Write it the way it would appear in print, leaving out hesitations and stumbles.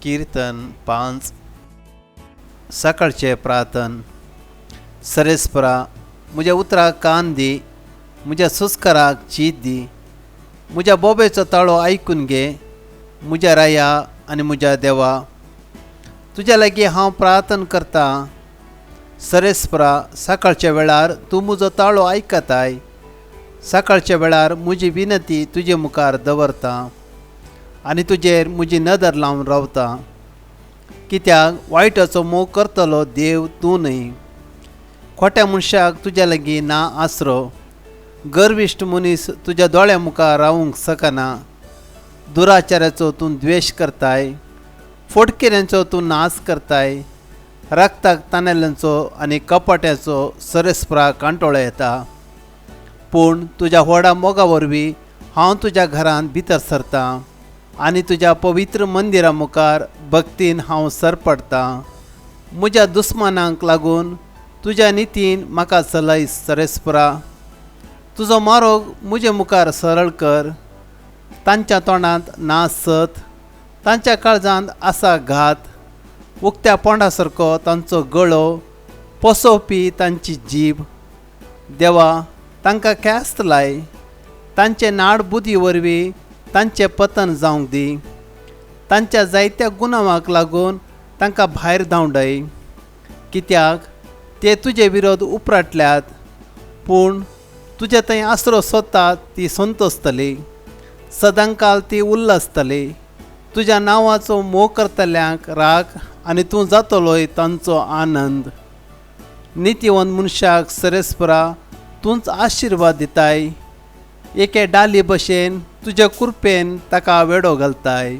कीर्तन 5 सकाळचे प्रार्थन. सरेस्परा म्हज्या उतराक कान दी, म्हज्या सुस्काराक चीत दी. म्हज्या बोबेचो ताळो आयकून घे, म्हज्या राया आनी म्हज्या देवा. तुज्या लागीं हांव प्रार्थना करता. सरेस्परा सकाळच्या वेळार तूं म्हजो ताळो आयकताय. सकाळच्या वेळार म्हजी विनती तुजे मुखार दवरता आनी तुजेर म्हजी नदर लावन रावता. कित्याक वायटाचो मोग करतलो देव तूं न्हय. खोट्या मनशाक तुज्या लागीं ना आसरो. गर्विश्ट मनीस तुज्या दोळ्या मुखार रावूंक शकना. दुराचाराचो तूं द्वेश करताय. फोडकेऱ्यांचो तूं नाश करताय. रक्ताक तानेल्यांचो आनी कपट्याचो सरेस्परा कांटोळो येता. पूण तुज्या व्हडा मोगा वरवीं हांव तुज्या घरांत भितर सरतां आनी तुज्या पवित्र मंदिरा मुखार भक्तीन हांव सरपडटां. म्हज्या दुस्मानांक लागून तुज्या नितीन म्हाका चलय सरेस्परा. तुजो मारोग म्हजे मुखार सरळ कर. तांच्या तोंडांत ना सत, तांच्या काळजांत आसा घात. उक्त्या पोंडा सारको तांचो गळो, पोसोवपी तांची जीब. देवा, तांकां ख्यास्त लाय. तांचे नाड बुदी वरवीं तांचें पतन जावंक दी. तांच्या जायत्या गुनावांक लागून तांकां भायर धांवडय. कित्याक ते तुजे विरोध उपराटल्यात. पूण तुजे थंय आसरो सोदतात ती संतोसतली. सदांकाल ती उल्लसतली. तुज्या नांवाचो मोग करतल्यांक राख आनी तूं जातलोय तांचो आनंद. नितीवंत मनशाक सरेस्परा तूंच आशिर्वाद दिताय. एके डाली भशेन तुज्या कृपेन ताका वेडो घालताय.